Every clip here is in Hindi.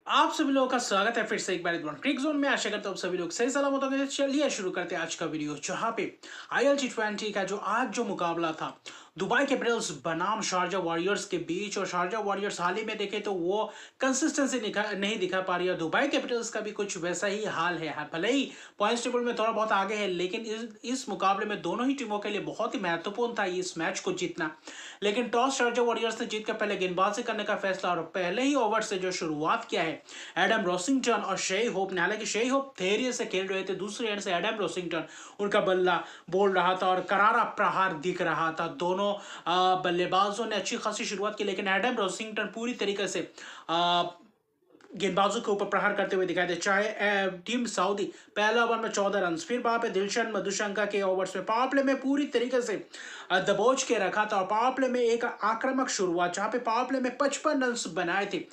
आप सभी लोगों का स्वागत है फिर से एक बार क्रिक जोन में। आशा करता हूँ सभी लोग सही सलामत होंगे। चलिए शुरू करते हैं आज का वीडियो, जहां पे ILT20 का जो मुकाबला था दुबई कैपिटल्स बनाम शारजा वॉरियर्स के बीच। और शारजा वॉरियर्स हाल ही में देखे तो वो कंसिस्टेंसी नहीं दिखा पा रही है। दुबई कैपिटल्स का भी कुछ वैसा ही हाल है। भले ही पॉइंट्स टेबल में थोड़ा बहुत आगे है, लेकिन इस मुकाबले में दोनों ही टीमों के लिए बहुत ही महत्वपूर्ण था इस मैच को जीतना। लेकिन टॉस शारजा वॉरियर्स ने जीतकर पहले गेंदबाजी करने का फैसला और पहले ही ओवर से जो शुरुआत किया है एडम रोसिंगटन और शेई होप ने। हालांकि शेई होप धैर्य से खेल रहे थे, दूसरे एंड से एडम रोसिंगटन उनका बल्ला बोल रहा था और करारा प्रहार दिख रहा था। दोनों बल्लेबाजों ने अच्छी खासी शुरुआत की, लेकिन एडम रोसिंगटन पूरी तरीके से गेंदबाजों के ऊपर प्रहार करते हुए दिखाई दे। चाहे टीम सऊदी पहले ओवर में 14 रन, फिर वहां पे दिलशन मधुशंका के ओवर्स में पावर प्ले में पूरी तरीके से दबोच के रखा था। और पावर प्ले में एक आक्रामक शुरुआत, जहां पे पावर प्ले में 55 रन बनाए थे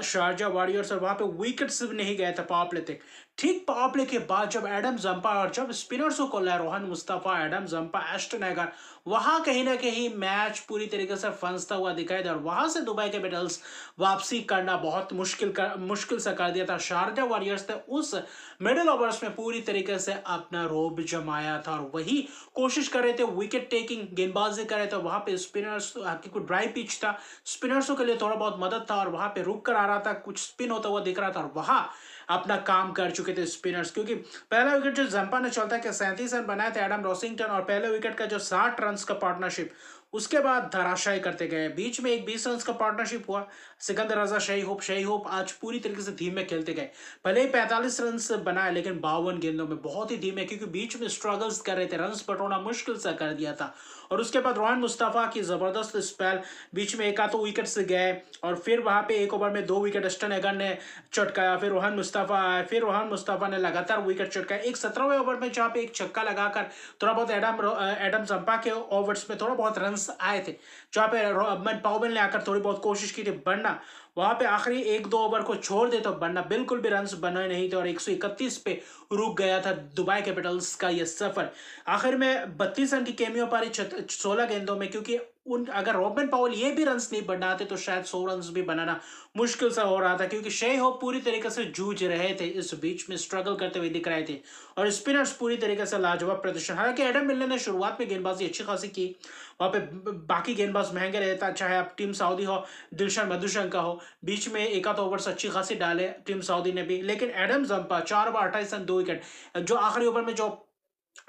शारजा वॉरियर्स, और वहां पे विकेट्स नहीं गए थे पावर प्ले तक। ठीक पावर प्ले के बाद जब एडम जंपा और जब स्पिनर्सों को Rohan Mustafa, Adam Zampa, Ashton Agar, वहां कहीं ना कहीं मैच पूरी तरीके से फंसता हुआ दिखाई दे। और वहां से दुबई कैपिटल्स वापसी करना बहुत मुश्किल से कर दिया था। शारजा वॉरियर्स ने उस मिडिल ओवर्स में पूरी तरीके से अपना रोब जमाया था और वही कोशिश कर रहे थे, विकेट टेकिंग गेंदबाजी कर रहे थे। वहां पे स्पिनर्स, क्योंकि ड्राई पिच था, स्पिनर्सों के लिए थोड़ा बहुत मदद था और वहां पे रुक कर आ रहा था, कुछ स्पिन होता हुआ दिख रहा था। और वहां अपना काम कर चुके थे स्पिनर्स, क्योंकि पहला विकेट जो जंपा ने चलता है 37 रन बनाए थे एडम रोसिंगटन, और पहले विकेट का जो 60 रन का पार्टनरशिप उसके बाद धराशायी करते गए। बीच में एक 20 रन का पार्टनरशिप हुआ, सिकंदर रजा, शेई होप आज पूरी तरीके से धीमे खेलते गए। भले ही 45 रन बनाए, लेकिन 52 गेंदों में बहुत ही धीमे, क्योंकि बीच में स्ट्रगल्स कर रहे थे, रन बटोरना मुश्किल सा कर दिया था। और उसके बाद रोहन मुस्तफा की जबरदस्त स्पेल, बीच में एक आध विकेट से गए, और फिर वहां पे एक ओवर में 2 विकेट अस्टन एगर ने चटकाया, फिर रोहन मुस्तफा आए, फिर रोहन मुस्तफा ने लगातार विकेट चटकाया। एक 17वें ओवर में जहां पे एक छक्का लगाकर थोड़ा बहुत एडम जंपा के ओवर्स में थोड़ा बहुत रन आए थे, जहां पे अमन पावेल ने आकर थोड़ी बहुत कोशिश की थी, वरना वहां पे आखिरी 1-2 ओवर को छोड़ दे तो वरना बिल्कुल भी रन बने नहीं थे और 131 पे रुक गया था दुबई कैपिटल्स का यह सफर। आखिर में 32 रन की केमियो पारी 16 गेंदों में, क्योंकि उन अगर रॉबिन पावेल ये भी रन्स नहीं बनाते तो शायद 100 रन्स भी बनाना मुश्किल सा हो रहा था, क्योंकि शेई होप पूरी तरीके से जूझ रहे थे, इस बीच में स्ट्रगल करते हुए दिख रहे थे। और स्पिनर्स पूरी तरीके से लाजवाब प्रदर्शन। हालांकि एडम मिलर ने शुरुआत में गेंदबाजी अच्छी खासी की, वहां पे बाकी गेंदबाज महंगे रहता, चाहे आप टीम सऊदी हो, दिलशन मधुशंका हो, बीच में एक आध ओवर्स अच्छी खासी डाले टीम सऊदी ने भी। लेकिन Adam Zampa 4 over 28 run 2 wicket, जो आखिरी ओवर में जो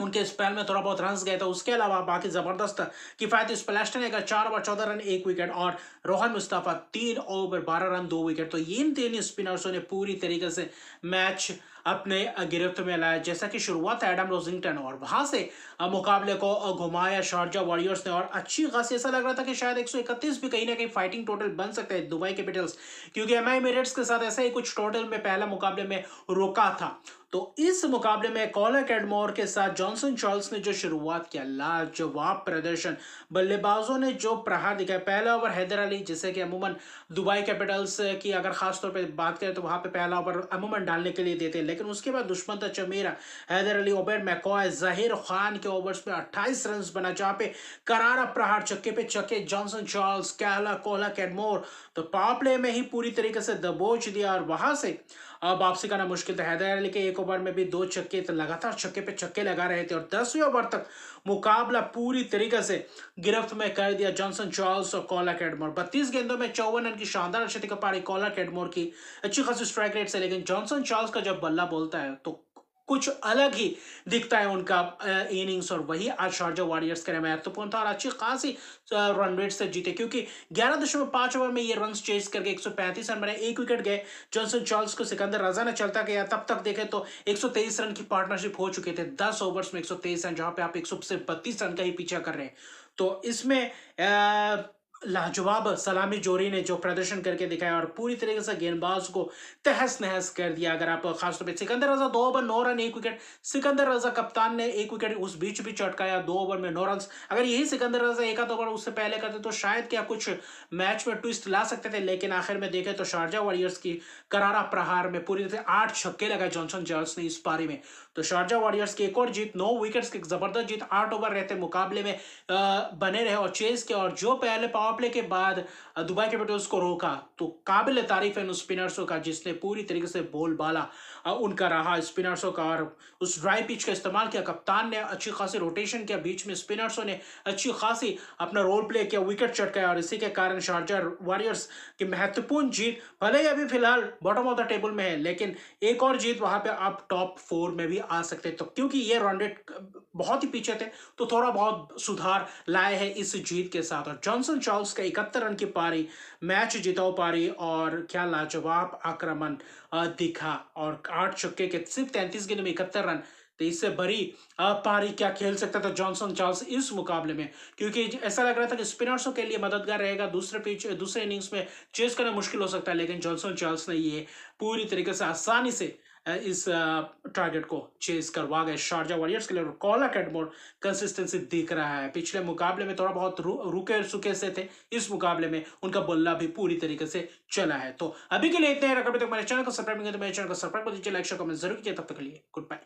उनके स्पेल में थोड़ा बहुत रन गए थे, उसके अलावा बाकी जबरदस्त किफायती स्प्लैश ने 4 ओवर 14 रन 1 विकेट, और Rohan Mustafa 3 over 12 run 2 wicket. तो इन तीन स्पिनर्सों ने पूरी तरीके से मैच अपने गिरफ्त में लाया। जैसा कि शुरुआत एडम रोजिंगटन, और वहां से मुकाबले को घुमाया शारजा वॉरियर्स ने, और अच्छी खासी ऐसा लग रहा था कि शायद 131 भी कहीं ना कहीं फाइटिंग टोटल बन सकता है दुबई कैपिटल्स, क्योंकि एमआई मेरिट्स के साथ ऐसा ही कुछ टोटल में पहला मुकाबले में रुका था। तो इस मुकाबले में कॉलर कैडमोर के साथ जॉनसन चार्ल्स ने जो शुरुआत किया, लाजवाब प्रदर्शन, बल्लेबाजों ने जो प्रहार दिखाया। पहला ओवर हैदर अली, जैसे कि अमूमन दुबई कैपिटल्स की अगर खास तौर पे बात करें तो वहां पे पहला ओवर अमूमन डालने के लिए देते हैं, लेकिन उसके बाद दुष्मंत चमीरा, हैदर अली, ओबेर मैकॉय, जहीर खान के ओवर्स में 28 रन बना, जहां पे करारा प्रहार, चक्के पे चक्के, जॉनसन चार्ल्स, कहला, कोला, कैडमोर, तो पावर प्ले में ही पूरी तरीके से दबोच दिया। और वहां से अब वापसी करना मुश्किल था। हैदर अली के एक ओवर में भी 2 छक्के, तो लगातार छक्के पे छक्के लगा रहे थे, और 10वें ओवर तक मुकाबला पूरी तरीके से गिरफ्त में कर दिया जॉनसन चार्ल्स और कॉला कैडमोर। 32 गेंदों में 54 रन की शानदार शतक पारी कॉला कैडमोर की, अच्छी खासी स्ट्राइक रेट से। लेकिन जॉनसन चार्ल्स का जब बल्ला बोलता है तो कुछ अलग ही दिखता है उनका इनिंग्स, और वही आज शारजा वॉरियर्स के लिए महत्वपूर्ण था और अच्छी खासी रन रेट से जीते, क्योंकि 11.5 ओवर में ये रन चेज करके 135 रन बने, 1 विकेट गए। जॉनसन चार्ल्स को सिकंदर रजा ने चलता गया, तब तक देखे तो 123 रन की पार्टनरशिप हो चुके थे, 10 ओवर्स में 123 रन, जहां पे आप 132 रन का ही पीछा कर रहे हैं। तो इसमें लाजवाब सलामी जोरी ने जो प्रदर्शन करके दिखाया और पूरी तरीके से गेंदबाज को तहस नहस कर दिया। अगर आप खासतौर पे सिकंदर रजा 2 ओवर 9 रन 1 विकेट, सिकंदर रजा कप्तान ने 1 विकेट उस बीच भी चटकाया, 2 ओवर में 9 रन। अगर यही सिकंदर रजा एक आध ओवर उससे पहले करते तो शायद क्या कुछ मैच में ट्विस्ट ला सकते थे, लेकिन आखिर में देखे तो शारजा वॉरियर्स की करारा प्रहार में पूरी तरह 8 छक्के लगाए जॉनसन चार्ल्स ने इस पारी में। तो शारजा वॉरियर्स की एक और जीत, 9 विकेट्स की जबरदस्त जीत, 8 ओवर रहते मुकाबले में बने रहे और चेस के, और जो पहले पावर प्ले के बाद दुबई कैपिटल्स को रोका, तो काबिल तारीफ है उन स्पिनर्सों का जिसने पूरी तरीके से बोलबाला उनका रहा स्पिनर्सों का, और उस ड्राई पिच का इस्तेमाल किया। कप्तान ने अच्छी खासी रोटेशन किया, बीच में स्पिनर्सों ने अच्छी खासी अपना रोल प्ले किया, विकेट चटकाया, और इसी के कारण शारजाह वॉरियर्स की महत्वपूर्ण जीत, भले ही अभी फिलहाल बॉटम ऑफ द टेबल में है, लेकिन एक और जीत वहां पे आप टॉप 4 में भी आ सकते हैं। तो क्योंकि ये रन रेट बहुत ही पीछे थे, तो थोड़ा बहुत सुधार लाए हैं इस जीत के साथ। और जॉनसन चार्ल्स का 71 रन की पारी, मैच जिताऊ पारी, और क्या लाजवाब आक्रमण दिखा, और 8 छक्के के सिर्फ 33 गेंदों में 71 रन, तो इससे बड़ी पारी क्या खेल सकता था जॉनसन चार्ल्स इस मुकाबले में। क्योंकि ऐसा लग रहा था कि स्पिनर्सों के लिए मददगार रहेगा, दूसरे इनिंग्स में चेस करना मुश्किल हो सकता है, लेकिन जॉनसन चार्ल्स ने ये पूरी तरीके से आसानी से इस टारगेट को चेस करवा गए शारजाह वॉरियर्स के लिए। कॉला कैटमोर कंसिस्टेंसी दिख रहा है, पिछले मुकाबले में थोड़ा बहुत रुके सुके से थे, इस मुकाबले में उनका बल्ला भी पूरी तरीके से चला है। तो अभी के लिए इतने, अगर अभी तक मेरे चैनल को सब्सक्राइब नहीं किया तो मेरे चैनल को सब्सक्राइब कर दीजिए, लाइक शेयर कमेंट जरूर कीजिए। तब तक के लिए गुड बाय।